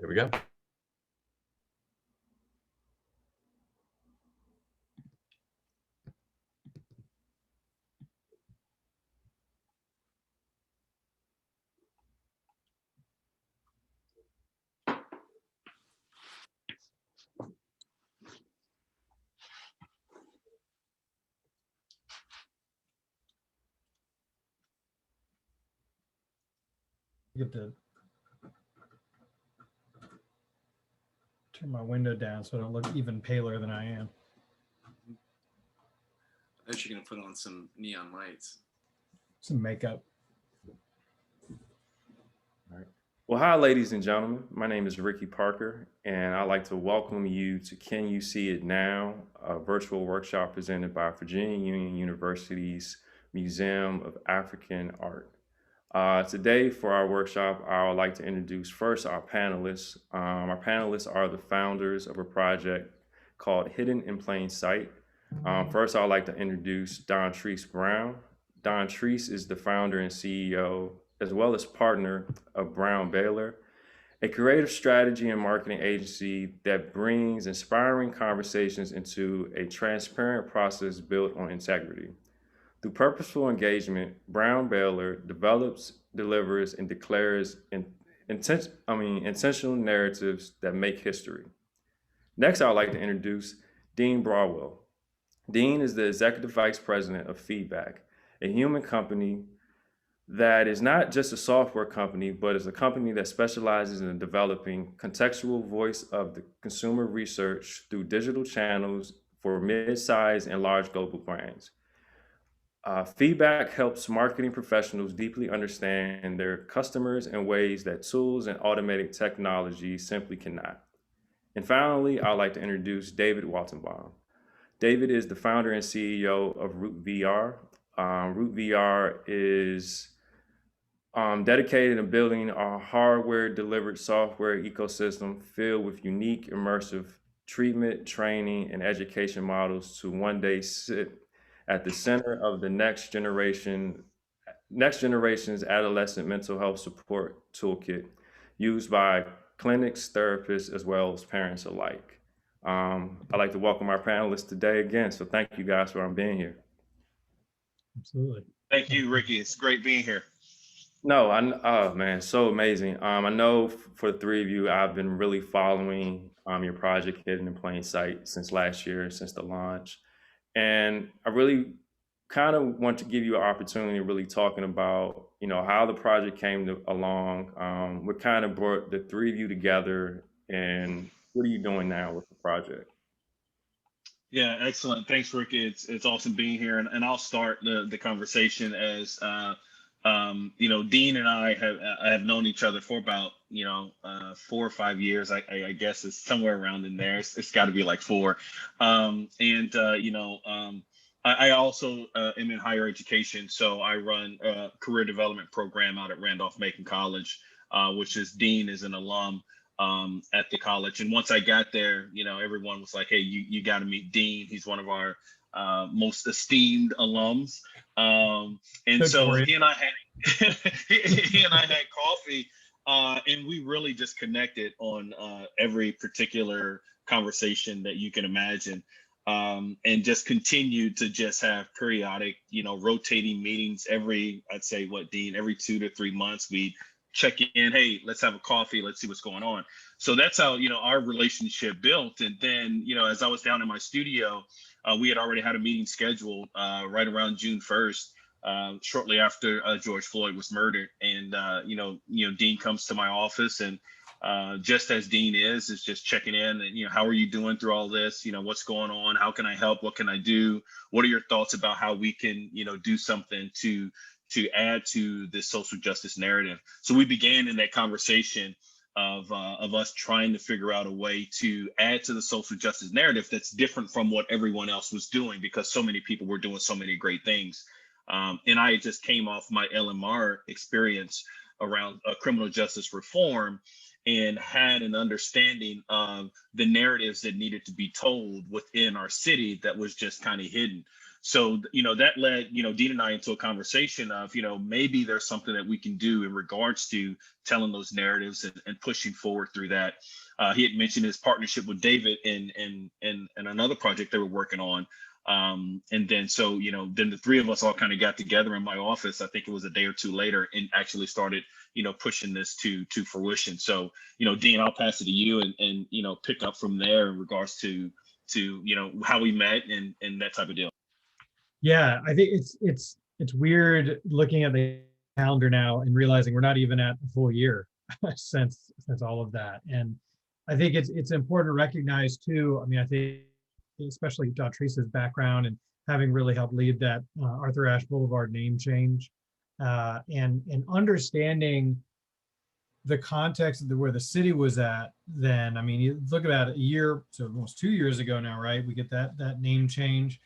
There we go. Get to turn my window down so I don't look even paler than I am. I bet you're gonna put on some neon lights. Some makeup. All right. Well, hi, ladies and gentlemen. My name is Ricky Parker, and I'd like to welcome you to Can You See It Now, a virtual workshop presented by Virginia Union University's Museum of African Art. Today, for our workshop, I would like to introduce first our panelists. Our panelists are the founders of a project called Hidden in Plain Sight. First, I'd like to introduce Don Treese Brown. Don Treese is the founder and CEO, as well as partner of Brown Baylor, a creative strategy and marketing agency that brings inspiring conversations into a transparent process built on integrity. Through purposeful engagement, Brown Baylor develops, delivers, and declares intentional narratives that make history. Next, I would like to introduce Dean Broadwell. Dean is the Executive Vice President of Feedback, a human company that is not just a software company, but is a company that specializes in developing contextual voice of the consumer research through digital channels for mid-sized and large global brands. Feedback helps marketing professionals deeply understand their customers in ways that tools and automated technology simply cannot. And finally, I'd like to introduce David Waltenbaum. David is the founder and CEO of Root VR. Root VR is dedicated to building a hardware-delivered software ecosystem filled with unique, immersive treatment, training, and education models to one day sit at the center of the next generation's adolescent mental health support toolkit used by clinics, therapists, as well as parents alike. I'd like to welcome our panelists today again. So thank you guys for being here. Absolutely. Thank you, Ricky. It's great being here. No, oh man, so amazing. I know for the three of you, I've been really following your project Hidden in Plain Sight since last year, since the launch. And I really kind of want to give you an opportunity of really talking about, how the project came along. What kind of brought the three of you together, and what are you doing now with the project? Yeah, excellent. Thanks, Ricky. It's awesome being here, and I'll start the conversation as Dean and I have known each other for about 4 or 5 years. I guess it's somewhere around in there. It's got to be like 4. I also am in higher education, so I run a career development program out at Randolph-Macon College, which is Dean is an alum at the college. And once I got there, everyone was like, hey, you got to meet Dean. He's one of our most esteemed alums. So he and I had coffee, and we really just connected on every particular conversation that you can imagine. And just continued to just have periodic, rotating meetings every 2 to 3 months. We check in, hey, let's have a coffee, let's see what's going on. So that's how, our relationship built. And then, as I was down in my studio, we had already had a meeting scheduled right around June 1st, shortly after George Floyd was murdered. And, Dean comes to my office, and just as Dean is just checking in and, how are you doing through all this? What's going on? How can I help? What can I do? What are your thoughts about how we can, do something to add to this social justice narrative? So we began in that conversation of us trying to figure out a way to add to the social justice narrative that's different from what everyone else was doing, because so many people were doing so many great things. And I just came off my LMR experience around criminal justice reform, and had an understanding of the narratives that needed to be told within our city that was just kind of hidden. So, that led, Dean and I into a conversation of, maybe there's something that we can do in regards to telling those narratives and pushing forward through that. He had mentioned his partnership with David in another project they were working on. And then, so, then the three of us all kind of got together in my office. I think it was a day or two later, and actually started, pushing this to fruition. So, Dean, I'll pass it to you and pick up from there in regards to how we met and that type of deal. Yeah, I think it's weird looking at the calendar now and realizing we're not even at a full year since all of that. And I think it's important to recognize too. I mean, I think especially Dautrice's background and having really helped lead that Arthur Ashe Boulevard name change, and understanding the context of where the city was at then. I mean, you look about a year, so almost 2 years ago now, right? We get that name change.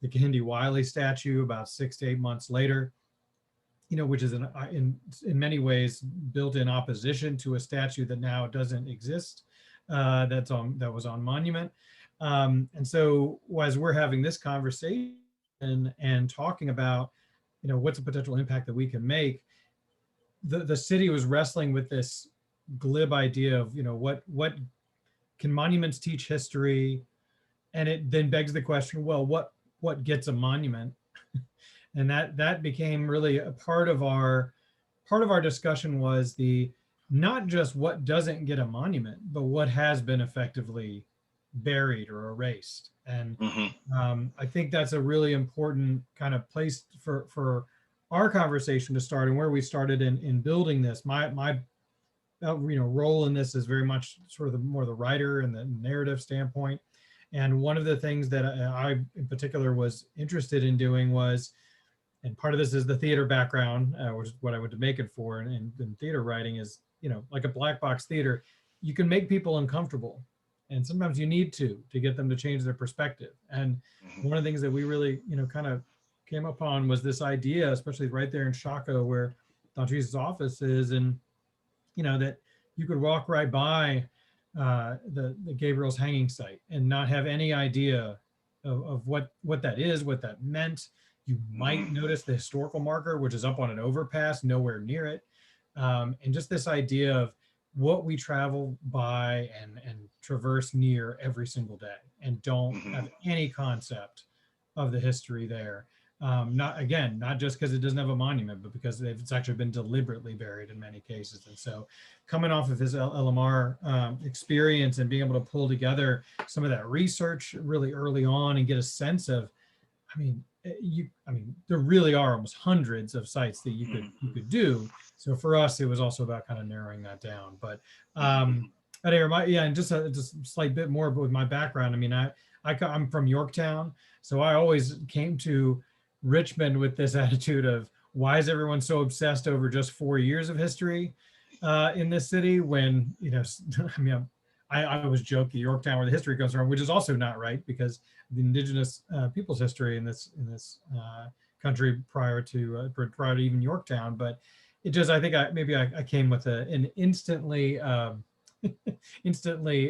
The Kehinde Wiley statue about 6 to 8 months later, which is in many ways built in opposition to a statue that now doesn't exist. That was on Monument. And so as we're having this conversation and talking about, what's a potential impact that we can make, the city was wrestling with this glib idea of, what can monuments teach history? And it then begs the question, well, what gets a monument? And that became really a part of our discussion was not just what doesn't get a monument, but what has been effectively buried or erased. And I think that's a really important kind of place for our conversation to start, and where we started in building this. My role in this is very much sort of the writer and the narrative standpoint. And one of the things that I in particular was interested in doing was, and part of this is the theater background, which is what I went to make it for. And theater writing is, like a black box theater, you can make people uncomfortable. And sometimes you need to get them to change their perspective. And one of the things that we really, kind of came upon was this idea, especially right there in Chaco where Dautrice's office is, and, that you could walk right by the Gabriel's hanging site and not have any idea of what that is, what that meant. You might notice the historical marker, which is up on an overpass, nowhere near it. And just this idea of what we travel by and traverse near every single day and don't have any concept of the history there. Not just because it doesn't have a monument, but because it's actually been deliberately buried in many cases. And so coming off of his LMR experience and being able to pull together some of that research really early on and get a sense of, there really are almost hundreds of sites that you could do. So for us, it was also about kind of narrowing that down. But and just a slight bit more with my background. I'm from Yorktown, so I always came to Richmond with this attitude of, why is everyone so obsessed over just 4 years of history in this city? When I was joking, Yorktown, where the history comes from, which is also not right, because the indigenous people's history in this country prior to even Yorktown. But it just, I think I came with an instantly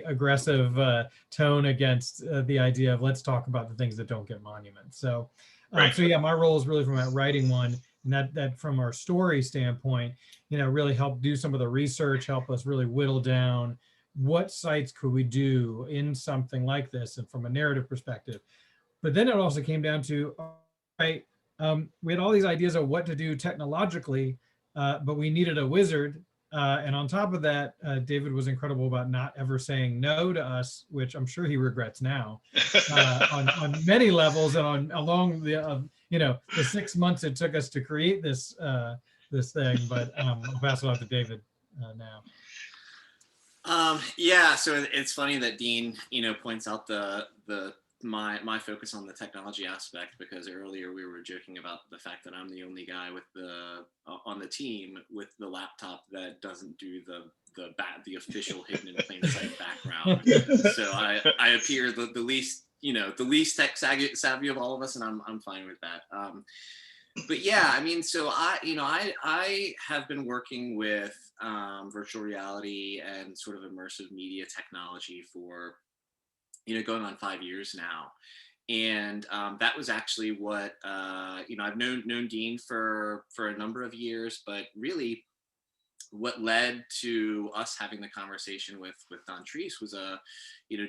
aggressive tone against the idea of, let's talk about the things that don't get monuments. So my role is really from that writing one, and that from our story standpoint, really help do some of the research, help us really whittle down what sites could we do in something like this, and from a narrative perspective. But then it also came down to, we had all these ideas of what to do technologically, but we needed a wizard. And on top of that, David was incredible about not ever saying no to us, which I'm sure he regrets now, on many levels, and along the 6 months it took us to create this thing. But I'll pass it off to David now. So it's funny that Dean, points out my focus on the technology aspect, because earlier we were joking about the fact that I'm the only guy on the team with the laptop that doesn't do the official hidden in plain sight background. So I appear the least tech savvy of all of us, and I'm fine with that. But yeah, so I have been working with virtual reality and sort of immersive media technology for, going on 5 years now. And that was actually what I've known Dean for a number of years, but really what led to us having the conversation with Don Treese was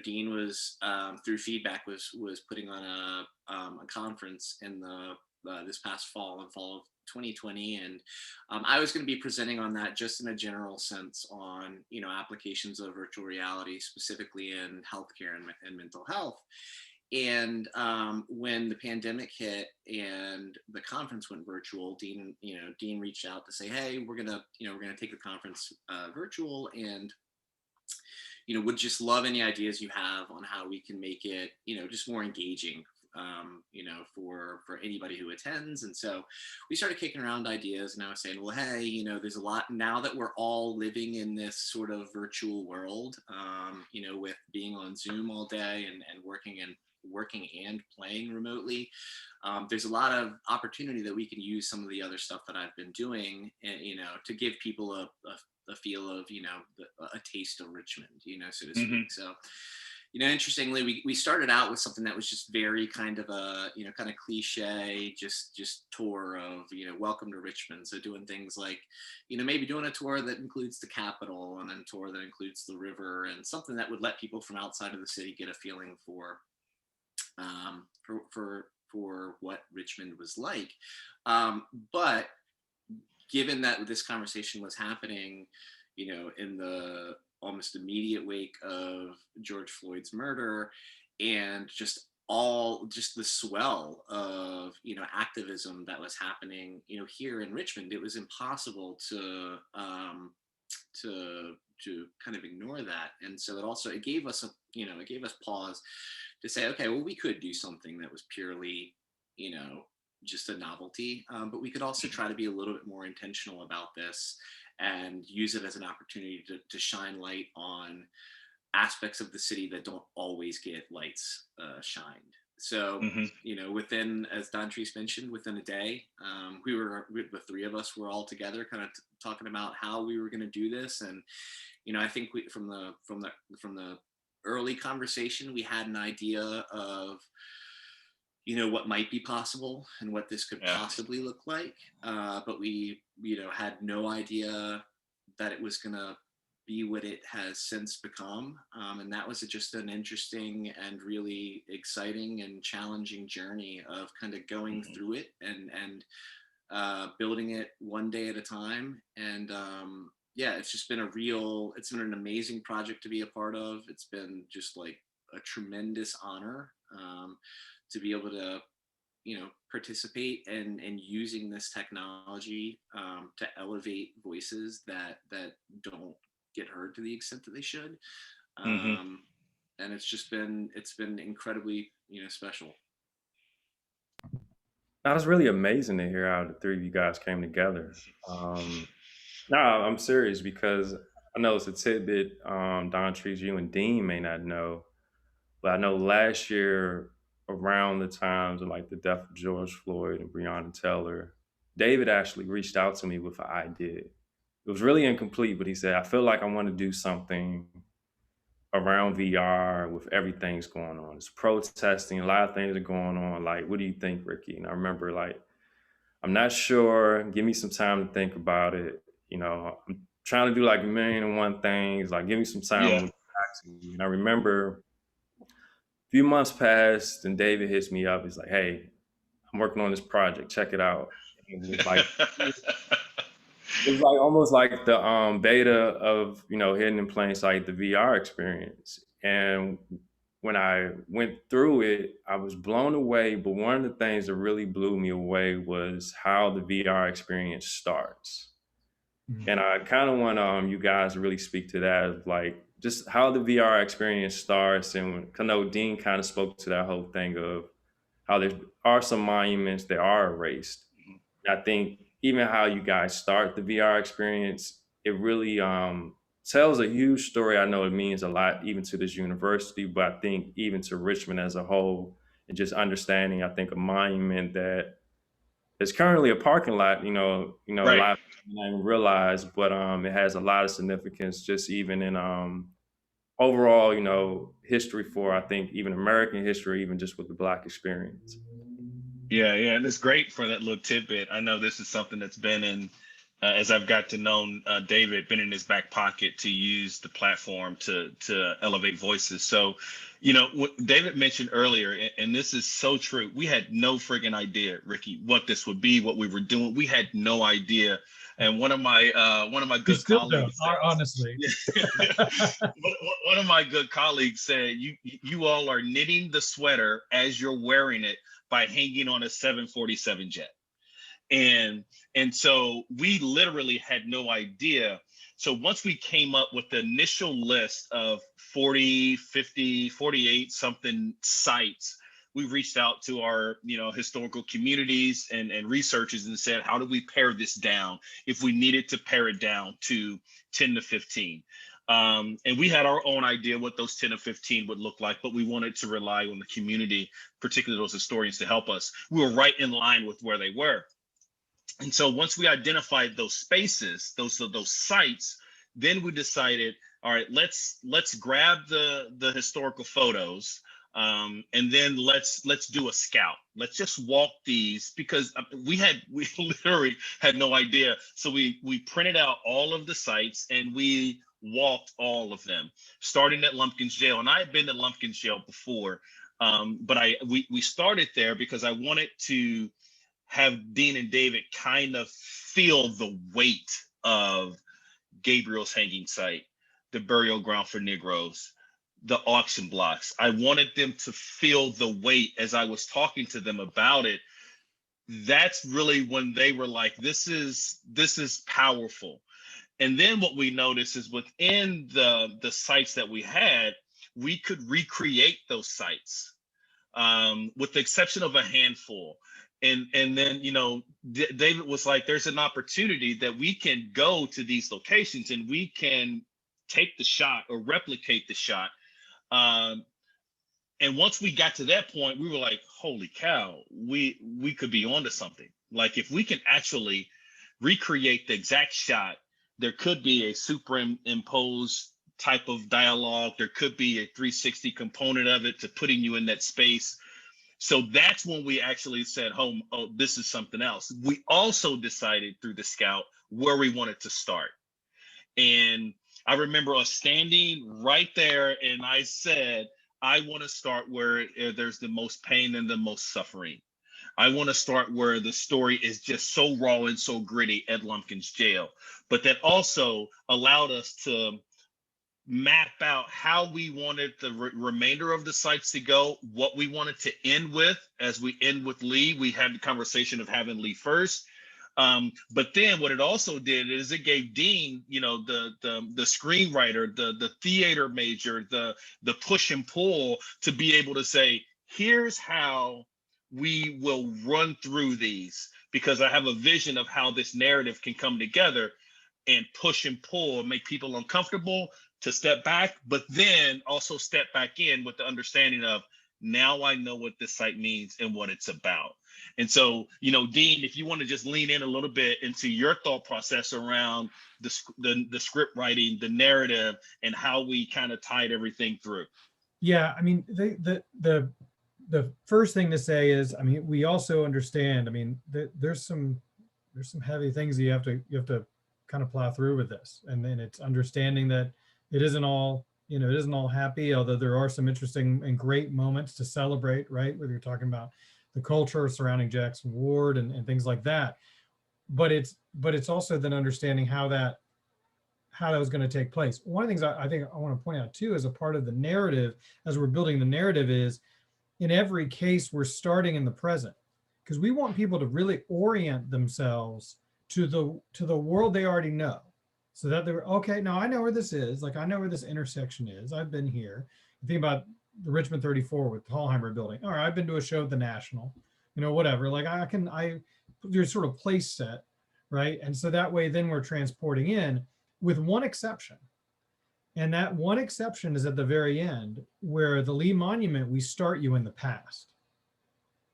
Dean was through feedback was putting on a conference in the this past fall, in fall of 2020, and I was going to be presenting on that just in a general sense on applications of virtual reality, specifically in healthcare and mental health. And when the pandemic hit and the conference went virtual, Dean reached out to say, "Hey, we're gonna take the conference virtual, and would just love any ideas you have on how we can make it, just more engaging, for anybody who attends." And so we started kicking around ideas, and I was saying, "Well, hey, there's a lot now that we're all living in this sort of virtual world, with being on Zoom all day and working and playing remotely. There's a lot of opportunity that we can use some of the other stuff that I've been doing, and to give people a feel of a taste of Richmond, so to Mm-hmm. speak." So interestingly, we started out with something that was just very kind of a kind of cliche, just tour of welcome to Richmond. So doing things like maybe doing a tour that includes the Capitol, and then a tour that includes the river, and something that would let people from outside of the city get a feeling for what Richmond was like. But given that this conversation was happening, in the almost immediate wake of George Floyd's murder, and just the swell of activism that was happening here in Richmond, it was impossible to kind of ignore that. And so it gave us pause to say, okay, well, we could do something that was purely just a novelty, but we could also try to be a little bit more intentional about this and use it as an opportunity to shine light on aspects of the city that don't always get lights shined. So, within, as Don Treese mentioned, within a day, the three of us were all together, kind of talking about how we were going to do this. And, I think from the early conversation, we had an idea of, what might be possible and what this could possibly look like. But we, had no idea that it was going to be what it has since become. And that was just an interesting and really exciting and challenging journey of kind of going through it and building it one day at a time. And it's been an amazing project to be a part of. It's been just like a tremendous honor to be able to participate and using this technology to elevate voices that don't get heard to the extent that they should. And it's been incredibly special. That was really amazing to hear how the three of you guys came together. No, I'm serious because I know it's a tidbit Don Trees, you and Dean may not know, but I know last year around the times of like the death of George Floyd and Breonna Taylor, David actually reached out to me with an idea. It was really incomplete, but he said, "I feel like I want to do something around VR with everything's going on. It's protesting, a lot of things are going on. Like, what do you think, Ricky?" And I remember like, "I'm not sure. Give me some time to think about it. I'm trying to do like a million and one things. Like, give me some time." Yeah. We'll get back to you. And I remember a few months passed, and David hits me up. He's like, "Hey, I'm working on this project. Check it out." And it was like almost like the beta of hidden in plain sight, the VR experience. And when I went through it, I was blown away. But one of the things that really blew me away was how the VR experience starts. And I kind of want you guys to really speak to that, of like just how the VR experience starts. And I know Dean kind of spoke to that whole thing of how there are some monuments that are erased. I think even how you guys start the VR experience, it really tells a huge story. I know it means a lot even to this university, but I think even to Richmond as a whole, and just understanding, I think a monument that is currently a parking lot, a Right. lot of people don't even realize, but it has a lot of significance just even in overall, history for, I think, even American history, even just with the Black experience. Yeah, yeah, and it's great for that little tidbit. I know this is something that's been in, as I've got to know David, been in his back pocket to use the platform to elevate voices. So, what David mentioned earlier, and this is so true. We had no friggin' idea, Ricky, what this would be, what we were doing. We had no idea. And one of my We good still don't, colleagues, honestly. one of my good colleagues said, you all are knitting the sweater as you're wearing it by hanging on a 747 jet. And so we literally had no idea. So once we came up with the initial list of 40, 50, 48 something sites, we reached out to our historical communities and researchers and said, how do we pare this down if we needed to pare it down to 10 to 15? And we had our own idea what those 10 to 15 would look like, but we wanted to rely on the community, particularly those historians, to help us. We were right in line with where they were. And so once we identified those spaces, those sites, then we decided, all right, let's grab the historical photos, and then let's do a scout. Let's just walk these, because we literally had no idea. So we printed out all of the sites and we walked all of them, starting at Lumpkins Jail. And I had been to Lumpkins Jail before, but we started there because I wanted to have Dean and David kind of feel the weight of Gabriel's hanging site, the burial ground for Negroes, the auction blocks. I wanted them to feel the weight as I was talking to them about it. That's really when they were like, this is powerful. And then what we noticed is within the sites that we had, we could recreate those sites, with the exception of a handful. And then, David was like, there's an opportunity that we can go to these locations and we can take the shot or replicate the shot. And once we got to that point, we were like, holy cow, we could be onto something. Like, if we can actually recreate the exact shot, there could be a superimposed type of dialogue. There could be a 360 component of it to putting you in that space. So that's when we actually said, oh, this is something else. We also decided through the scout where we wanted to start. And I remember us standing right there, and I said, I want to start where there's the most pain and the most suffering. I want to start where the story is just so raw and so gritty at Lumpkins Jail. But that also allowed us to map out how we wanted the remainder of the sites to go, what we wanted to end with. As we end with Lee, we had the conversation of having Lee first. But then what it also did is it gave Dean, the screenwriter, the theater major, the push and pull to be able to say, here's how we will run through these, because I have a vision of how this narrative can come together and push and pull, make people uncomfortable, to step back, but then also step back in with the understanding of, now I know what this site means and what it's about. And so, Dean, if you want to just lean in a little bit into your thought process around the script writing, the narrative, and how we kind of tied everything through. Yeah, I mean, the first thing to say is, I mean, we also understand, I mean, there's some heavy things that you have to kind of plow through with this. And then it's understanding that it isn't all happy, although there are some interesting and great moments to celebrate, right? Whether you're talking about the culture surrounding Jackson Ward and things like that. But it's also then understanding how that was going to take place. One of the things I think I want to point out too, as a part of the narrative, as we're building the narrative, is in every case, we're starting in the present, because we want people to really orient themselves to the world they already know. So that they were, okay, now I know where this is. Like, I know where this intersection is. I've been here. Think about the Richmond 34 with the Hallheimer building. All right, I've been to a show at the National, whatever. Like, there's sort of place set, right? And so that way, then we're transporting in, with one exception. And that one exception is at the very end, where the Lee Monument, we start you in the past.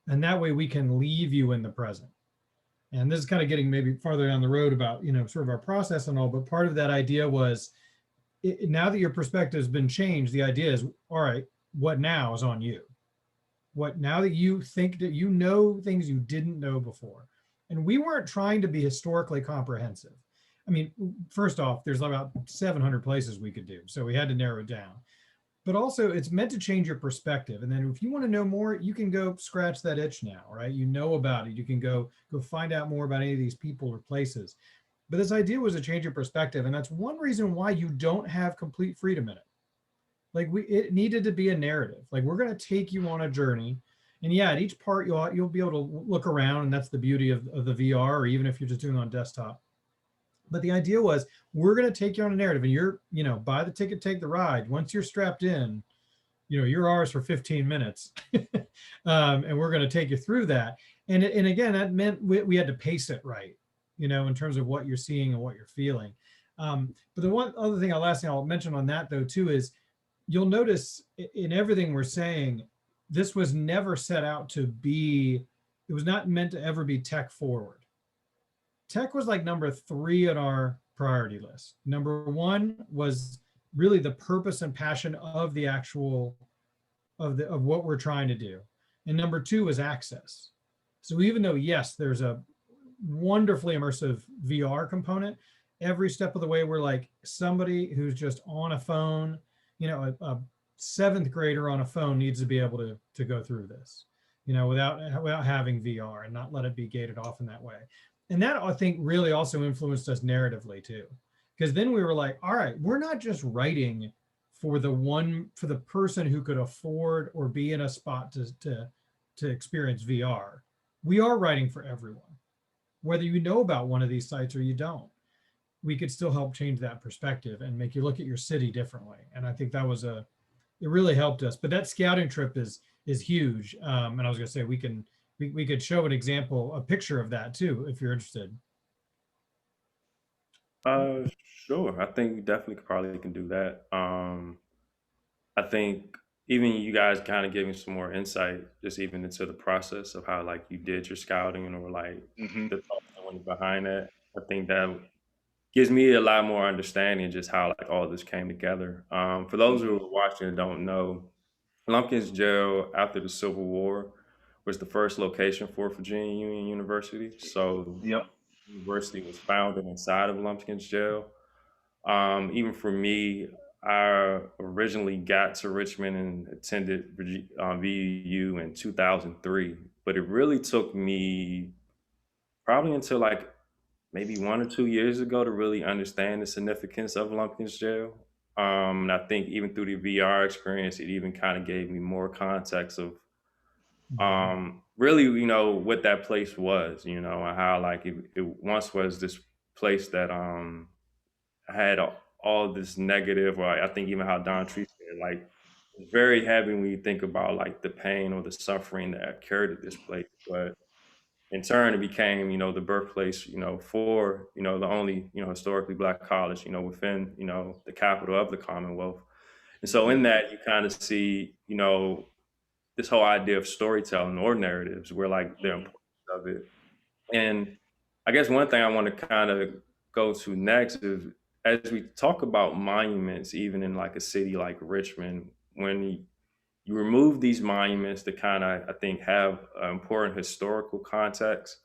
And that way we can leave you in the present. And this is kind of getting maybe farther down the road about, sort of our process and all, but part of that idea was, now that your perspective has been changed, the idea is, all right, what now is on you? What now that you think that you know things you didn't know before? And we weren't trying to be historically comprehensive. I mean, first off, there's about 700 places we could do, so we had to narrow it down. But also, it's meant to change your perspective. And then if you want to know more, you can go scratch that itch now, right? You know about it. You can go find out more about any of these people or places. But this idea was to change your perspective, and that's one reason why you don't have complete freedom in it. Like it needed to be a narrative. Like we're going to take you on a journey, and yeah, at each part you'll be able to look around, and that's the beauty of the VR, or even if you're just doing it on desktop. But the idea was we're going to take you on a narrative, and you're, buy the ticket, take the ride. Once you're strapped in, you're ours for 15 minutes, and we're going to take you through that. And again, that meant we had to pace it right, in terms of what you're seeing and what you're feeling. But the one other thing, last thing I'll mention on that though too is, you'll notice in everything we're saying, this was never set out to be, it was not meant to ever be tech forward. Tech was like number 3 on our priority list. Number 1 was really the purpose and passion of the actual, of what we're trying to do. And number 2 was access. So even though, yes, there's a wonderfully immersive VR component, every step of the way, we're like, somebody who's just on a phone, a 7th grader on a phone needs to be able to go through this, without having VR, and not let it be gated off in that way. And that, I think, really also influenced us narratively too, because then we were like, all right, we're not just writing for the person who could afford or be in a spot to experience VR. We are writing for everyone, whether you know about one of these sites or you don't. We could still help change that perspective and make you look at your city differently. And I think that was it really helped us. But that scouting trip is huge. And I was going to say, we could show an example, a picture of that too, if you're interested. Sure. I think you definitely probably can do that. I think even you guys kind of gave me some more insight, just even into the process of how like you did your scouting, or like Hmm. the thoughts that went behind that. I think that gives me a lot more understanding just how like all this came together. For those who are watching and don't know, Lumpkins Jail after the Civil War was the first location for Virginia Union University. So Yep. the university was founded inside of Lumpkins Jail. Even for me, I originally got to Richmond and attended VUU in 2003, but it really took me probably until like maybe 1 or 2 years ago to really understand the significance of Lumpkins Jail. And I think even through the VR experience, it even kind of gave me more context of really, what that place was, and how like it once was this place that had all this negative, or I think even how Don Tree said, like, it's very heavy when you think about like the pain or the suffering that occurred at this place. But in turn, it became, the birthplace, for, the only, historically Black college, within, the capital of the Commonwealth. And so in that, you kind of see, this whole idea of storytelling or narratives, where like the importance of it. And I guess one thing I want to kind of go to next is, as we talk about monuments, even in like a city like Richmond, when you remove these monuments to kind of, I think, have an important historical context,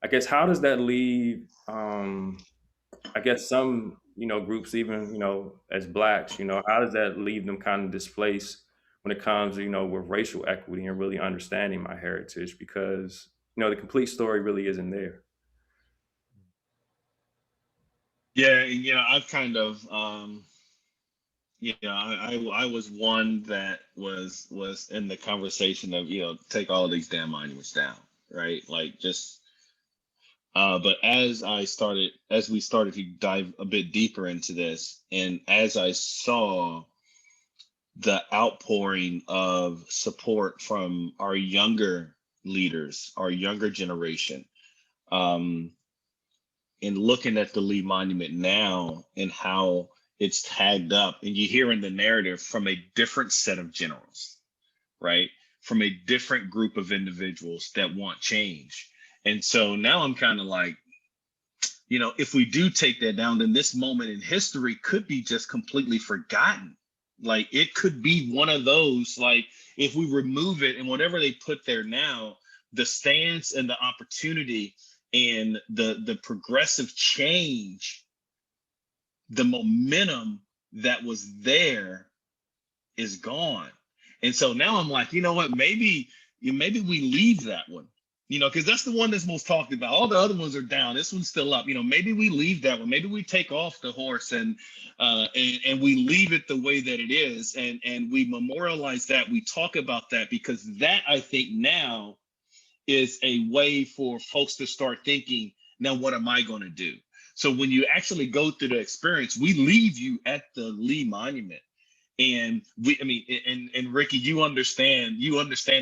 I guess, how does that leave, I guess, some, groups, even, as Blacks, how does that leave them kind of displaced when it comes, with racial equity and really understanding my heritage? Because, the complete story really isn't there. Yeah, I've kind of I was one that was in the conversation of, take all of these damn monuments down, right? Like just but as we started to dive a bit deeper into this, and as I saw the outpouring of support from our younger leaders, our younger generation, um, in looking at the Lee Monument now and how it's tagged up, and you hear in the narrative from a different set of generals, right? From a different group of individuals that want change. And so now I'm kind of like, if we do take that down, then this moment in history could be just completely forgotten. Like it could be one of those, like if we remove it and whatever they put there now, the stance and the opportunity and the progressive change, the momentum that was there is gone. And so now I'm like, you know what, maybe we leave that one, because that's the one that's most talked about. All the other ones are down. This one's still up. Maybe we leave that one. Maybe we take off the horse and we leave it the way that it is, and we memorialize that. We talk about that, because that, I think, now is a way for folks to start thinking, now what am I going to do? So when you actually go through the experience, we leave you at the Lee Monument. And and Ricky, you understand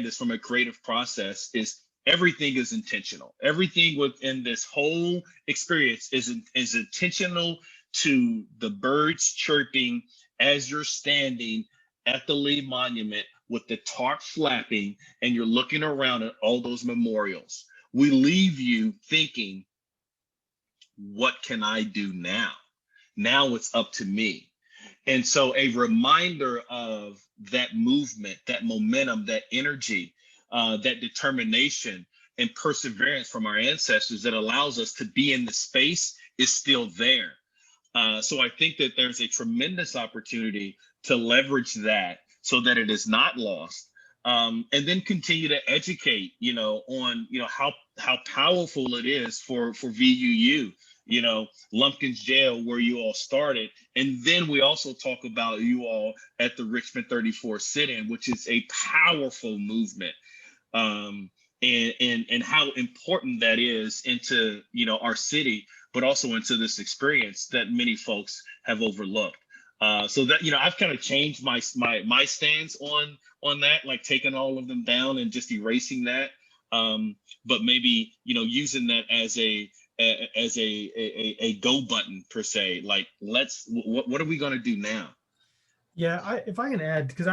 this from a creative process, is everything is intentional. Everything within this whole experience is intentional to the birds chirping as you're standing at the Lee Monument with the tarp flapping and you're looking around at all those memorials. We leave you thinking, what can I do now? Now it's up to me. And so a reminder of that movement, that momentum, that energy, that determination and perseverance from our ancestors that allows us to be in the space is still there. So I think that there's a tremendous opportunity to leverage that so that it is not lost. And then continue to educate, on, how powerful it is for VUU, Lumpkins Jail, where you all started. And then we also talk about you all at the Richmond 34 sit-in, which is a powerful movement. And how important that is into, our city, but also into this experience that many folks have overlooked. So that, I've kind of changed my stance on that, like taking all of them down and just erasing that. But maybe, using that as a go button per se, like what are we going to do now? Yeah, if I can add, because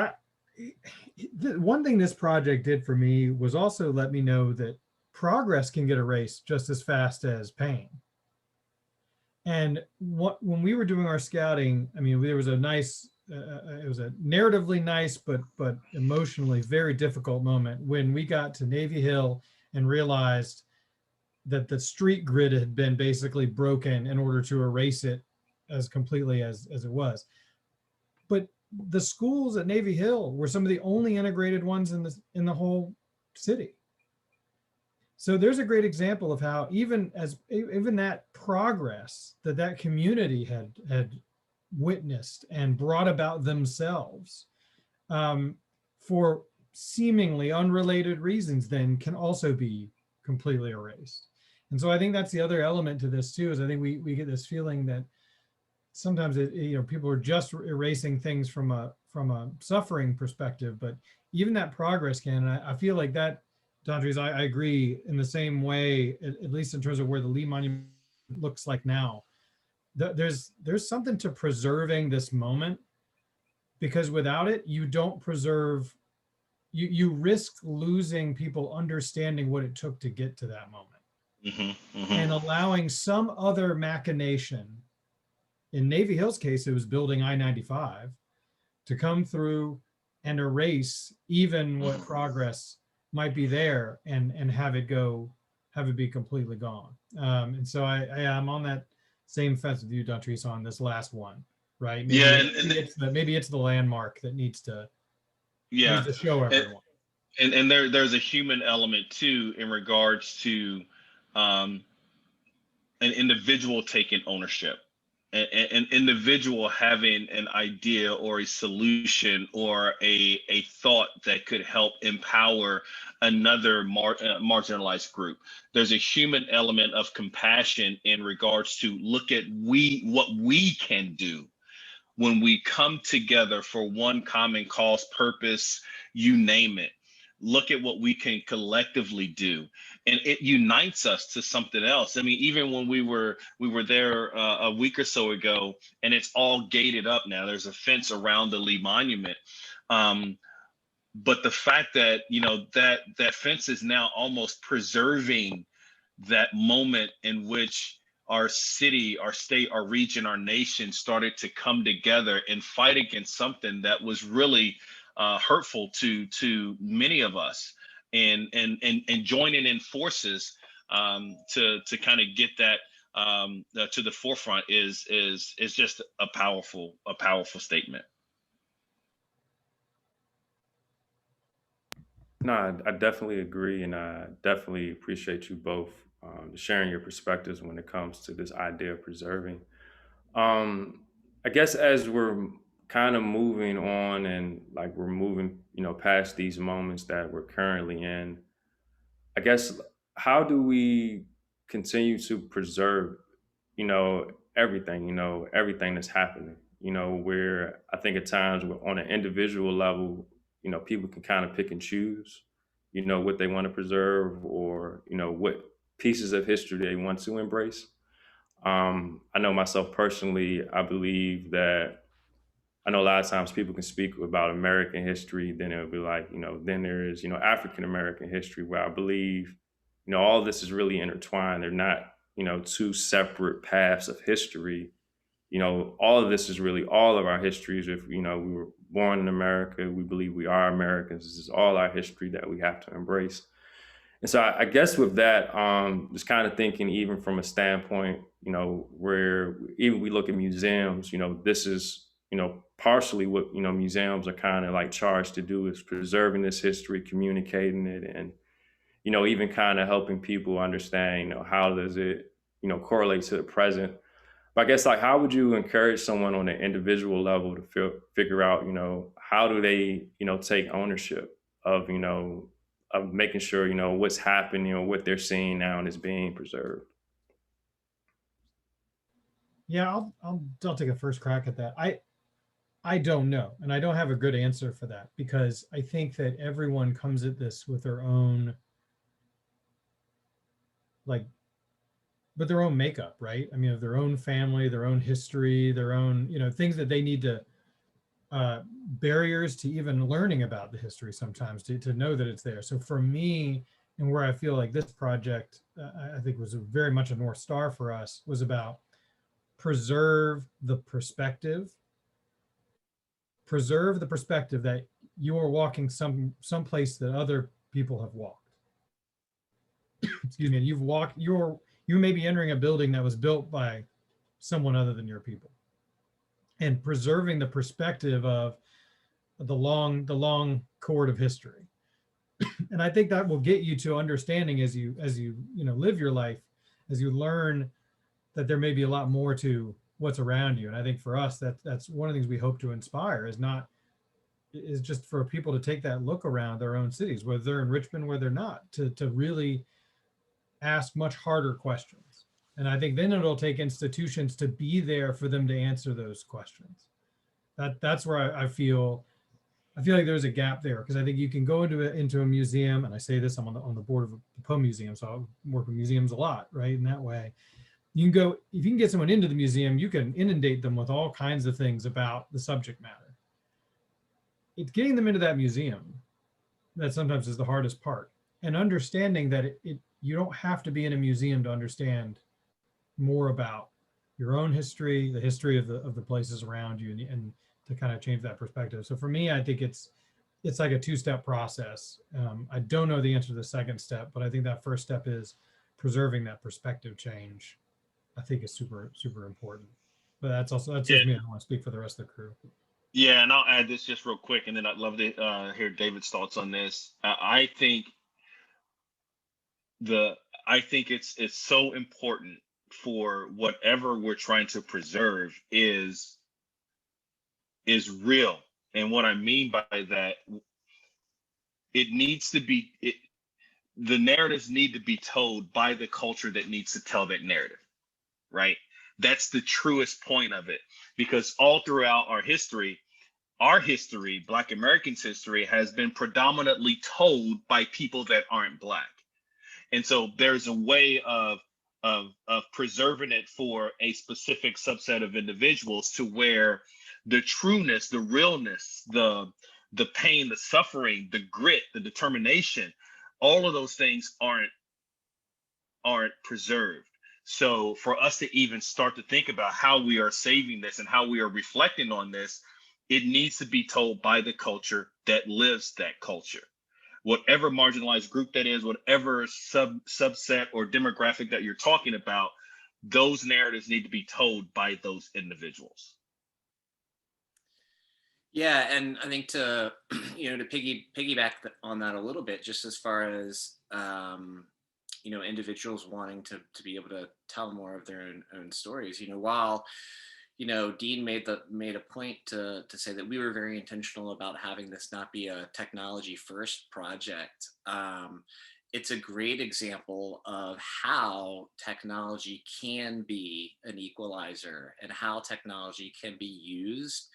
one thing this project did for me was also let me know that progress can get erased just as fast as pain. And when we were doing our scouting, there was a nice, it was a narratively nice, but emotionally very difficult moment when we got to Navy Hill and realized that the street grid had been basically broken in order to erase it as completely as it was. But the schools at Navy Hill were some of the only integrated ones in the whole city. So there's a great example of how even that progress that community had witnessed and brought about themselves for seemingly unrelated reasons then can also be completely erased. And so I think that's the other element to this too, is I think we get this feeling that sometimes people are just erasing things from a suffering perspective, but even that progress can. And I feel like that, Dondres, I agree in the same way, at least in terms of where the Lee Monument looks like now. There's something to preserving this moment, because without it, you don't preserve. You risk losing people understanding what it took to get to that moment. Mm-hmm, mm-hmm. And allowing some other machination. In Navy Hill's case, it was building I-95 to come through and erase even what progress might be there and have it be completely gone. And so I'm on that same fence with you, Dondres, on this last one, right? Maybe it's the landmark that needs to show everyone. And there's a human element too in regards to an individual taking ownership, an individual having an idea or a solution or a thought that could help empower another marginalized group. There's a human element of compassion in regards to look at what we can do when we come together for one common cause, purpose, you name it. Look at what we can collectively do, and it unites us to something else. Even when we were there a week or so ago, and it's all gated up now. There's a fence around the Lee Monument, but the fact that that fence is now almost preserving that moment in which our city, our state, our region, our nation started to come together and fight against something that was really hurtful to many of us, and joining in forces to kind of get that to the forefront is just a powerful statement. No, I definitely agree, and I definitely appreciate you both sharing your perspectives when it comes to this idea of preserving. I guess as we're kind of moving on and like we're moving, past these moments that we're currently in, I guess how do we continue to preserve, everything that's happening, where I think at times on an individual level, people can kind of pick and choose, what they want to preserve or, what pieces of history they want to embrace. I know myself personally, I believe that I know a lot of times people can speak about American history, then it'll be like, then there is, African American history where I believe, all this is really intertwined. They're not, two separate paths of history. All of this is really all of our histories. If, we were born in America, we believe we are Americans. This is all our history that we have to embrace. And so I guess with that, just kind of thinking even from a standpoint, where even we look at museums, this is, partially what, museums are kind of like charged to do is preserving this history, communicating it, and, even kind of helping people understand, how does it, correlate to the present. But I guess like, how would you encourage someone on an individual level to figure out, how do they, take ownership of, of making sure, what's happening or what they're seeing now and is being preserved? Yeah, I'll take a first crack at that. I don't know, and I don't have a good answer for that, because I think that everyone comes at this with their own, like, but their own makeup, right? I mean, of their own family, their own history, their own, things that they need to, barriers to even learning about the history sometimes to know that it's there. So for me, and where I feel like this project, I think was very much a North Star for us, was about preserve the perspective that you are walking some place that other people have walked. Excuse me. You may be entering a building that was built by someone other than your people, and preserving the perspective of the long cord of history. And I think that will get you to understanding as you live your life, as you learn that there may be a lot more to what's around you. And I think for us, that's one of the things we hope to inspire is just for people to take that look around their own cities, whether they're in Richmond, where they're not, to really ask much harder questions. And I think then it'll take institutions to be there for them to answer those questions. That's where I feel like there's a gap there, because I think you can go into a museum, and I say this, I'm on the board of the Poe Museum, so I work with museums a lot, right? In that way, you can go, if you can get someone into the museum, you can inundate them with all kinds of things about the subject matter. It's getting them into that museum that sometimes is the hardest part, and understanding that you don't have to be in a museum to understand more about your own history, the history of the places around you, and to kind of change that perspective. So for me, I think it's like a two-step process. I don't know the answer to the second step, but I think that first step is preserving that perspective change. I think is super, super important. But that's just me. I don't want to speak for the rest of the crew. Yeah, and I'll add this just real quick, and then I'd love to hear David's thoughts on this. I think it's so important for whatever we're trying to preserve is real. And what I mean by that, the narratives need to be told by the culture that needs to tell that narrative, right? That's the truest point of it, because all throughout our history, Black Americans' history, has been predominantly told by people that aren't Black. And so there's a way of preserving it for a specific subset of individuals, to where the trueness, the realness, the pain, the suffering, the grit, the determination, all of those things aren't preserved. So for us to even start to think about how we are saving this and how we are reflecting on this, it needs to be told by the culture that lives that culture. Whatever marginalized group that is, whatever subset or demographic that you're talking about, those narratives need to be told by those individuals. Yeah, and I think to to piggyback on that a little bit, just as far as individuals wanting to be able to tell more of their own stories. While Dean made a point to say that we were very intentional about having this not be a technology first project. It's a great example of how technology can be an equalizer and how technology can be used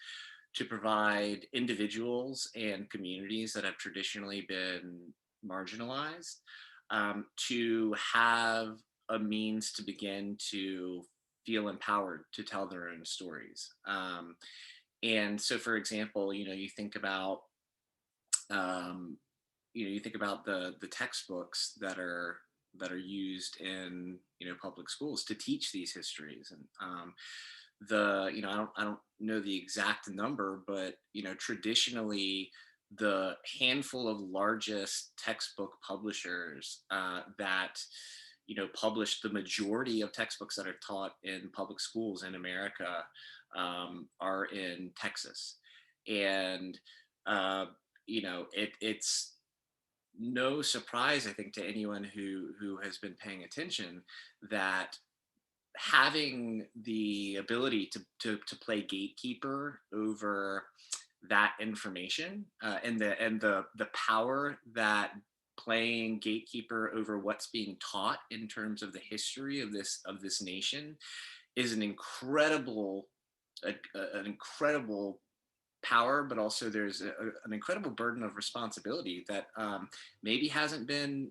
to provide individuals and communities that have traditionally been marginalized, to have a means to begin to feel empowered to tell their own stories. And so, for example, um, you think about the textbooks that are used in public schools to teach these histories, and I don't know the exact number, but traditionally the handful of largest textbook publishers that publish the majority of textbooks that are taught in public schools in America are in Texas. And it's no surprise, I think, to anyone who has been paying attention, that having the ability to play gatekeeper over that information, and the power that playing gatekeeper over what's being taught in terms of the history of this nation is an incredible power, but also there's an incredible burden of responsibility that maybe hasn't been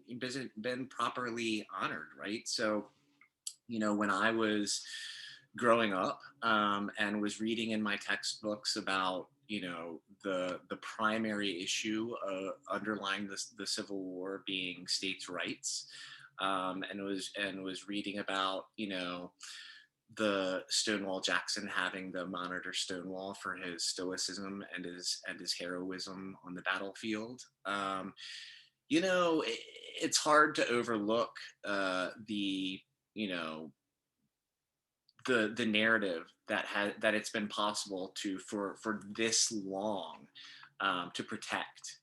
properly honored, right? So when I was growing up, and was reading in my textbooks about the primary issue underlying the Civil War being states' rights, and was reading about the Stonewall Jackson having the monitor Stonewall for his stoicism and his heroism on the battlefield. It's hard to overlook the you know the narrative that it's been possible for this long to protect,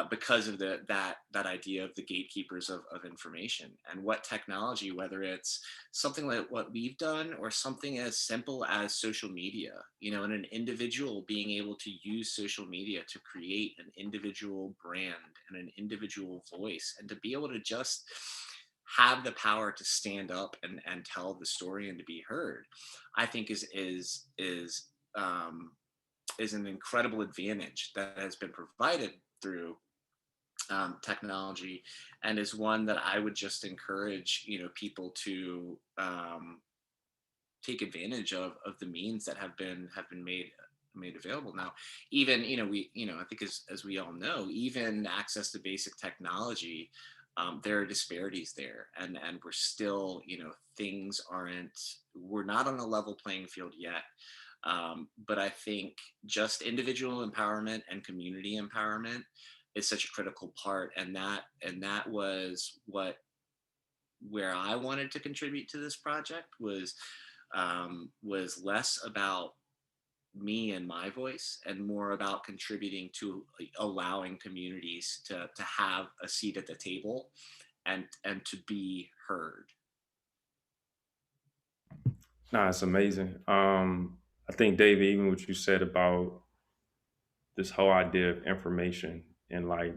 because of that idea of the gatekeepers of information, and what technology, whether it's something like what we've done or something as simple as social media, and an individual being able to use social media to create an individual brand and an individual voice, and to be able to just have the power to stand up and tell the story and to be heard, I think um, is an incredible advantage that has been provided through technology, and is one that I would just encourage people to take advantage of the means that have been made available now. Even I think, as we all know, even access to basic technology, there are disparities there, and we're still, we're not on a level playing field yet. But I think just individual empowerment and community empowerment is such a critical part, and that was where I wanted to contribute to this project, was less about me and my voice, and more about contributing to allowing communities to have a seat at the table, and to be heard. Nah, it's amazing. I think, David, even what you said about this whole idea of information and like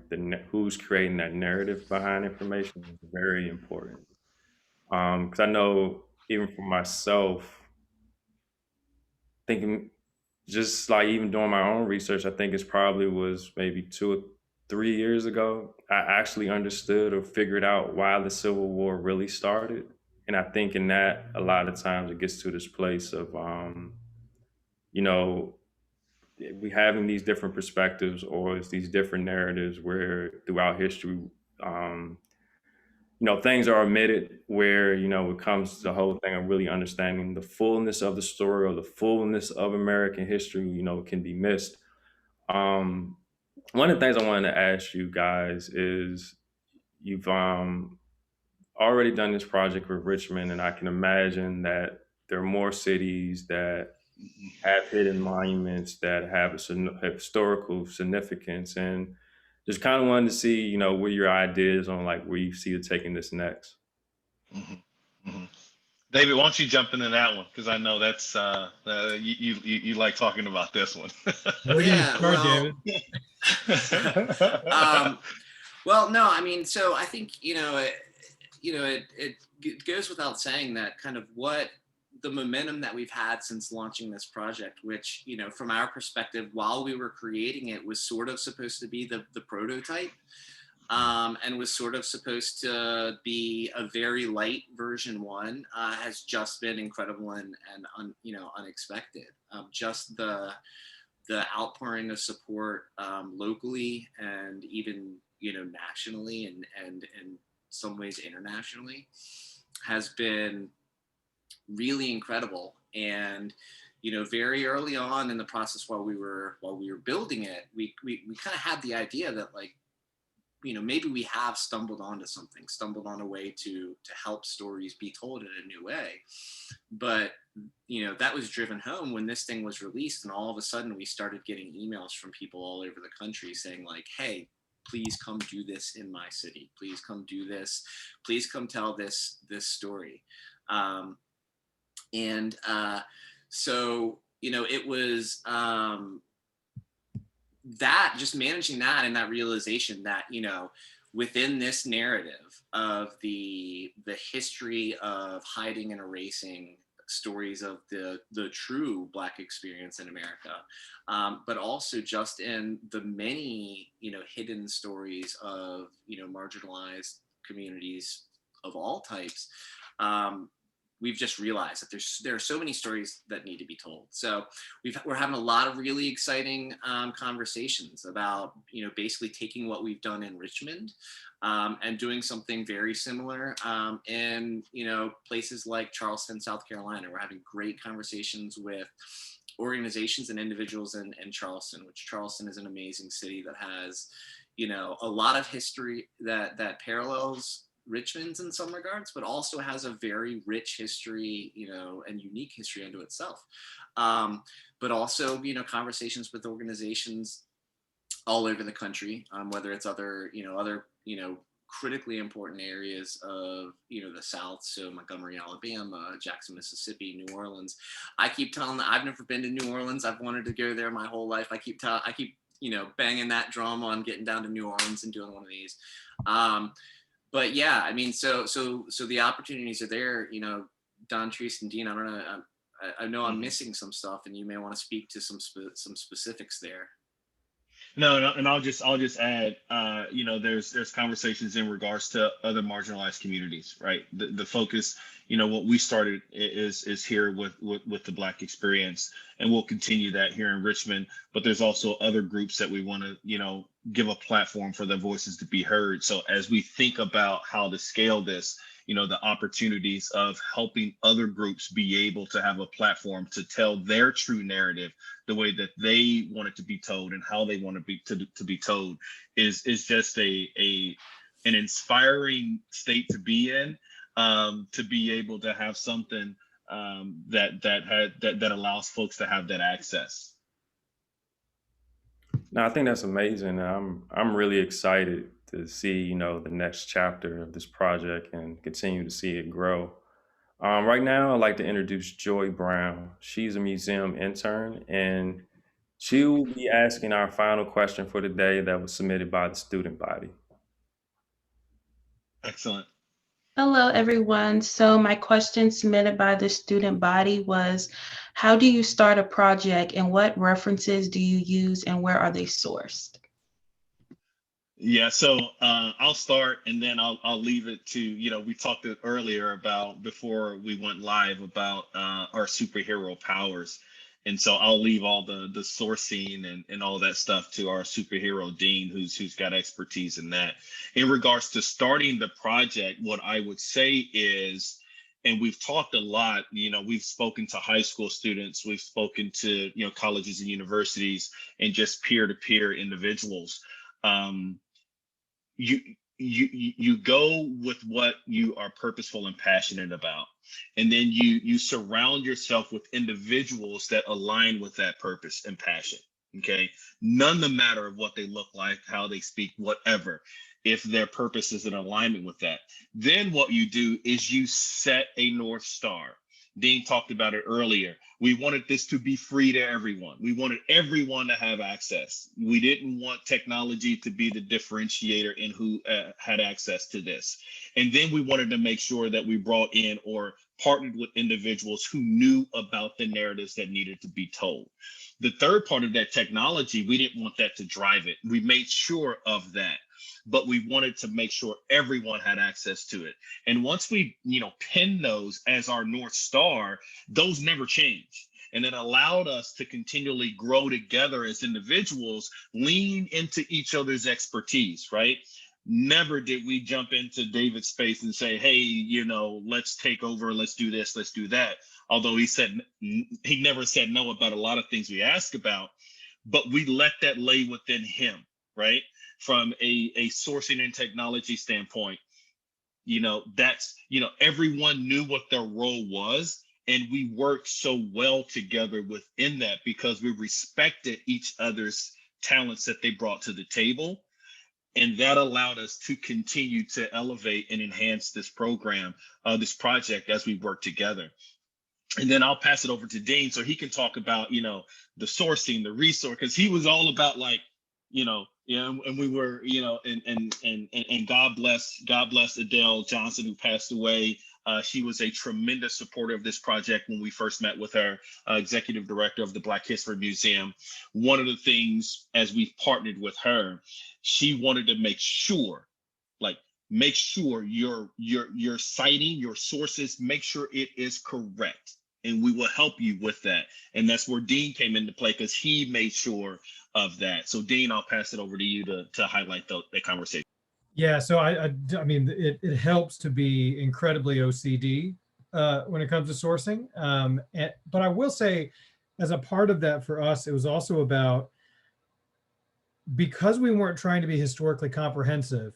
who's creating that narrative behind information is very important. Because I know even for myself, thinking just like even doing my own research, I think it's probably was maybe 2 or 3 years ago, I actually understood or figured out why the Civil War really started. And I think in that, a lot of times it gets to this place of, you know, we having these different perspectives or it's these different narratives where throughout history, um, things are omitted where, it comes to the whole thing of really understanding the fullness of the story or the fullness of American history, can be missed. Um, One of the things I wanted to ask you guys is you've already done this project with Richmond, and I can imagine that there are more cities that have hidden monuments that have historical significance, and just kind of wanted to see, what your ideas on like where you see it taking this next. Mhm, mhm. David, why don't you jump into that one? Because I know that's you like talking about this one. Where do you Yeah, start, well, David? um, well, no, I mean, so I think it goes without saying that kind of what the momentum that we've had since launching this project, which from our perspective, while we were creating it, was sort of supposed to be the prototype. And was sort of supposed to be a very light version one, has just been incredible and unexpected. Just the outpouring of support locally and even nationally and in some ways internationally has been really incredible. And very early on in the process, while we were building it, we kind of had the idea that, like, maybe we have stumbled on a way to help stories be told in a new way. But that was driven home when this thing was released, and all of a sudden we started getting emails from people all over the country saying, like, hey, please come do this in my city, please come do this, please come tell this story. And so it was that, just managing that, and that realization that within this narrative of the history of hiding and erasing stories of the true Black experience in America, but also just in the many hidden stories of marginalized communities of all types. We've just realized that there are so many stories that need to be told. So we're having a lot of really exciting conversations about basically taking what we've done in Richmond and doing something very similar in places like Charleston, South Carolina. We're having great conversations with organizations and individuals in Charleston, which Charleston is an amazing city that has a lot of history that parallels Richmond's in some regards, but also has a very rich history, and unique history unto itself. But also, conversations with organizations all over the country, whether it's other critically important areas of the South, so Montgomery, Alabama, Jackson, Mississippi, New Orleans. I keep telling them I've never been to New Orleans. I've wanted to go there my whole life. I keep banging that drum on getting down to New Orleans and doing one of these. But yeah, I mean, so the opportunities are there. Don, Treese, and Dean, I don't know. I know I'm missing some stuff, and you may want to speak to some specifics there. No, and I'll just add, there's conversations in regards to other marginalized communities, right? The focus, what we started is here with the Black experience, and we'll continue that here in Richmond. But there's also other groups that we want to, give a platform for their voices to be heard. So as we think about how to scale this, the opportunities of helping other groups be able to have a platform to tell their true narrative the way that they want it to be told and how they want to be told is just an inspiring state to be in, to be able to have something that allows folks to have that access. No, I think that's amazing. I'm really excited to see, the next chapter of this project and continue to see it grow. Right now, I'd like to introduce Joy Brown. She's a museum intern, and she will be asking our final question for the day that was submitted by the student body. Excellent. Hello, everyone. So my question submitted by the student body was, how do you start a project and what references do you use and where are they sourced? Yeah, so I'll start and then I'll leave it to, we talked earlier about, before we went live, about our superhero powers. And so I'll leave all the sourcing and all that stuff to our superhero Dean, who's got expertise in that. In regards to starting the project, what I would say is, and we've talked a lot, we've spoken to high school students, we've spoken to, colleges and universities, and just peer-to-peer individuals. You you go with what you are purposeful and passionate about, and then you surround yourself with individuals that align with that purpose and passion. Okay, none the matter of what they look like, how they speak, whatever, if their purpose is in alignment with that. Then what you do is you set a North Star. Dean talked about it earlier. We wanted this to be free to everyone. We wanted everyone to have access. We didn't want technology to be the differentiator in who had access to this. And then we wanted to make sure that we brought in or partnered with individuals who knew about the narratives that needed to be told. The third part of that technology, we didn't want that to drive it. We made sure of that, but we wanted to make sure everyone had access to it. And once we, pin those as our North Star, those never change. And it allowed us to continually grow together as individuals, lean into each other's expertise, right? Never did we jump into David's space and say, hey, let's take over, let's do this, let's do that. Although he never said no about a lot of things we asked about, but we let that lay within him, right? From a sourcing and technology standpoint, everyone knew what their role was, and we worked so well together within that because we respected each other's talents that they brought to the table. And that allowed us to continue to elevate and enhance this program, this project, as we work together. And then I'll pass it over to Dean so he can talk about, the sourcing, the resource, because he was all about and we were, and God bless Adele Johnson, who passed away. She was a tremendous supporter of this project when we first met with her, executive director of the Black History Museum. One of the things, as we've partnered with her, she wanted to make sure your citing, your sources, make sure it is correct. And we will help you with that. And that's where Dean came into play, because he made sure of that. So Dean, I'll pass it over to you to highlight that conversation. Yeah, so I mean, it helps to be incredibly OCD when it comes to sourcing. But I will say, as a part of that for us, it was also about, because we weren't trying to be historically comprehensive,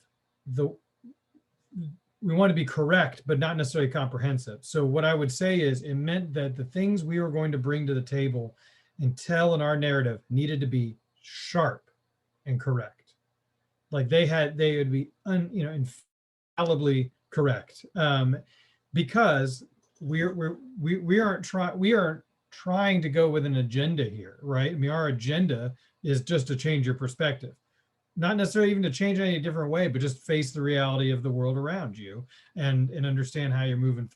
we want to be correct, but not necessarily comprehensive. So what I would say is, it meant that the things we were going to bring to the table and tell in our narrative needed to be sharp and correct. Like they would be infallibly correct, because we aren't trying to go with an agenda here, right? I mean, our agenda is just to change your perspective. Not necessarily even to change it any different way, but just face the reality of the world around you and understand how you're moving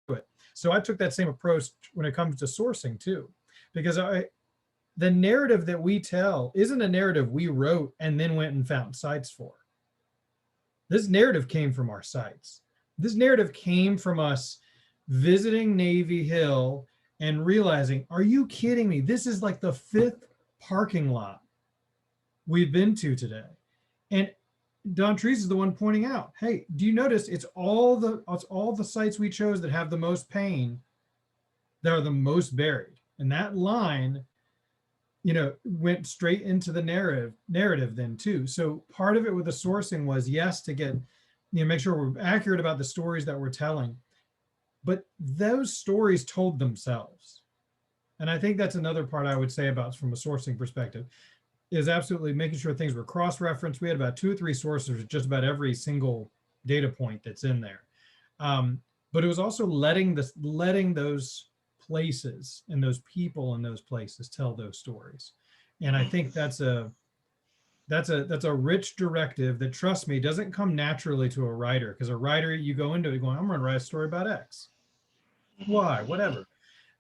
through it. So I took that same approach when it comes to sourcing too, because the narrative that we tell isn't a narrative we wrote and then went and found sites for. This narrative came from our sites. This narrative came from us visiting Navy Hill and realizing, are you kidding me? This is like the 5th parking lot we've been to today. And Don Treese is the one pointing out, hey, do you notice it's all the sites we chose that have the most pain that are the most buried? And that line, went straight into the narrative then too. So part of it with the sourcing was, yes, to get, make sure we're accurate about the stories that we're telling, but those stories told themselves. And I think that's another part I would say about from a sourcing perspective, is absolutely making sure things were cross-referenced. We had about 2 or 3 sources, just about every single data point that's in there. But it was also letting those places and those people in those places tell those stories. And I think that's a rich directive that, trust me, doesn't come naturally to a writer, because a writer, you go into it going, I'm going to write a story about X, Y, whatever.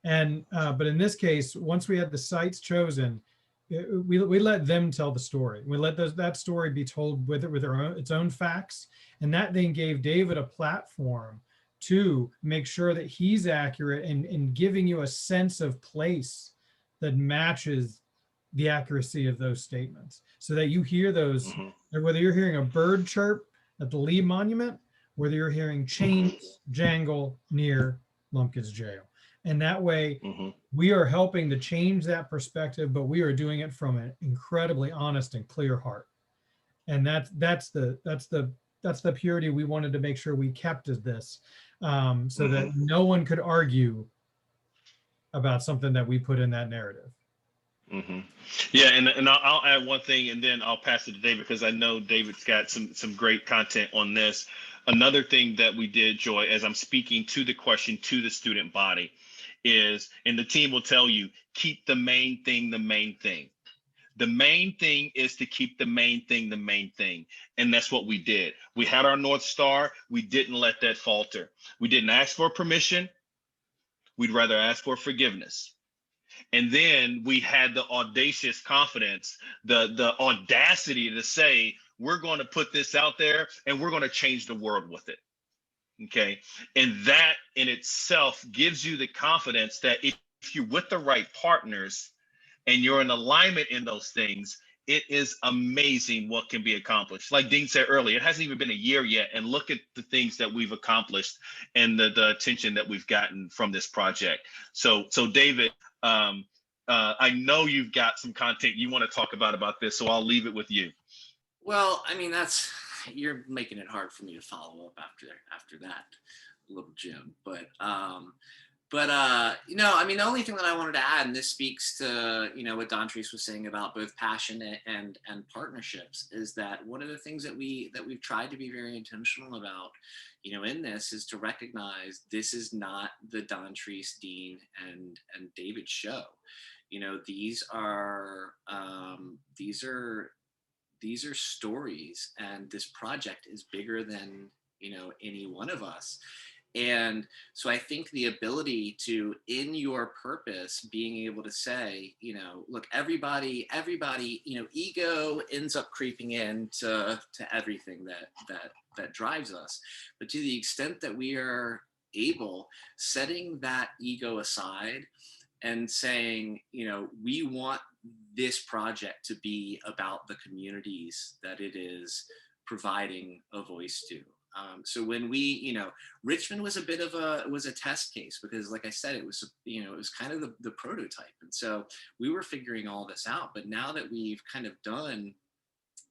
And but in this case, once we had the sites chosen, we let them tell the story. We let that story be told with its own facts, and that then gave David a platform to make sure that he's accurate and giving you a sense of place that matches the accuracy of those statements, so that you hear those, whether you're hearing a bird chirp at the Lee Monument, whether you're hearing chains jangle near Lumpkin's jail. And that way we are helping to change that perspective, but we are doing it from an incredibly honest and clear heart. And that's the purity we wanted to make sure we kept as this, so that no one could argue about something that we put in that narrative. Yeah, and I'll add one thing, and then I'll pass it to David, because I know David's got some great content on this. Another thing that we did, Joy, as I'm speaking to the question to the student body, is, and the team will tell you, keep the main thing the main thing. The main thing is to keep the main thing the main thing. And that's what we did. We had our North Star. We didn't let that falter. We didn't ask for permission. We'd rather ask for forgiveness. And then we had the audacious confidence, the audacity to say, we're going to put this out there and we're going to change the world with it. Okay. And that in itself gives you the confidence that if you're with the right partners and you're in alignment in those things, it is amazing what can be accomplished. Like Dean said earlier, it hasn't even been a year yet, and look at the things that we've accomplished and the attention that we've gotten from this project. So David, I know you've got some content you want to talk about this, so I'll leave it with you. Well, I mean, you're making it hard for me to follow up after that, little Jim. But I mean, the only thing that I wanted to add, and this speaks to, what Don Treese was saying about both passion and partnerships, is that one of the things that we've tried to be very intentional about, in this, is to recognize this is not the Don Treese, Dean, and David show. These are stories, and this project is bigger than any one of us. And so I think the ability to, in your purpose, being able to say, look, everybody, ego ends up creeping into everything that drives us. But to the extent that we are able, setting that ego aside and saying, we want this project to be about the communities that it is providing a voice to. So when we, Richmond was a test case, because like I said, it was kind of the prototype. And so we were figuring all this out. But now that we've kind of done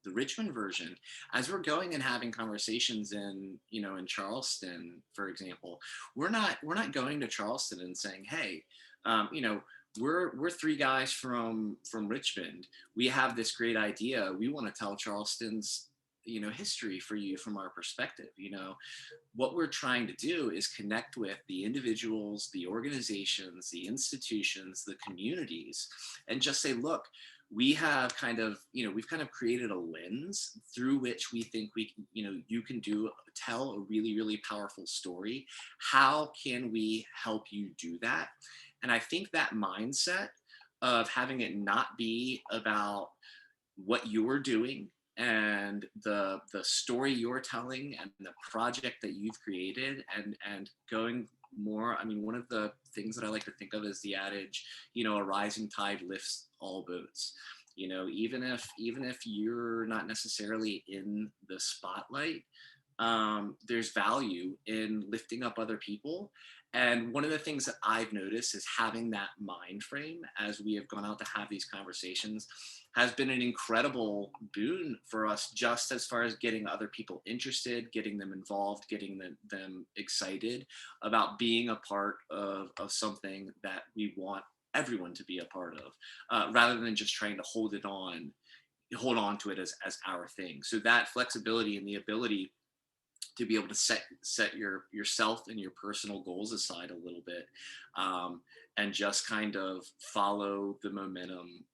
the Richmond version, as we're going and having conversations in Charleston, for example, we're not going to Charleston and saying, hey, we're three guys from Richmond. We have this great idea. We want to tell Charleston's history for you from our perspective. What we're trying to do is connect with the individuals, the organizations, the institutions, the communities, and just say, look, we have we've kind of created a lens through which we think you can tell a really, really powerful story. How can we help you do that? And I think that mindset of having it not be about what you're doing and the story you're telling and the project that you've created, and going more, I mean, one of the things that I like to think of is the adage, a rising tide lifts all boats. Even if you're not necessarily in the spotlight, there's value in lifting up other people. And one of the things that I've noticed is having that mind frame as we have gone out to have these conversations has been an incredible boon for us, just as far as getting other people interested, getting them involved, getting them excited about being a part of something that we want everyone to be a part of, rather than just trying to hold on to it as our thing. So that flexibility and the ability to be able to set yourself and your personal goals aside a little bit, and just kind of follow the momentum,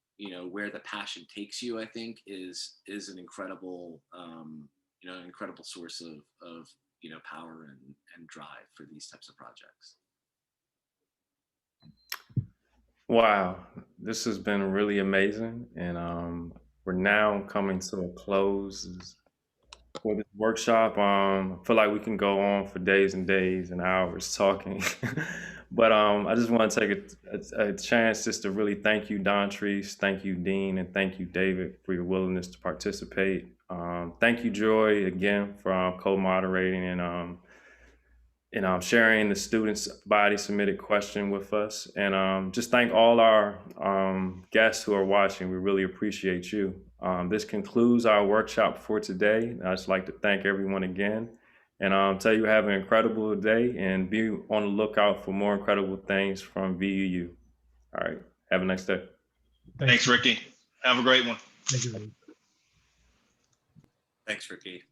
where the passion takes you, I think is an incredible, incredible source of power and drive for these types of projects. Wow, this has been really amazing, and we're now coming to a close. for this workshop. I feel like we can go on for days and days and hours talking. But I just want to take a chance just to really thank you, Don Treese, thank you, Dean, and thank you, David, for your willingness to participate. Thank you, Joy, again, for co-moderating and sharing the students' body submitted question with us. And just thank all our guests who are watching. We really appreciate you. This concludes our workshop for today. I'd just like to thank everyone again and tell you have an incredible day and be on the lookout for more incredible things from VUU. All right, have a nice day. Thanks, Ricky. Have a great one. Thank you. Thanks, Ricky.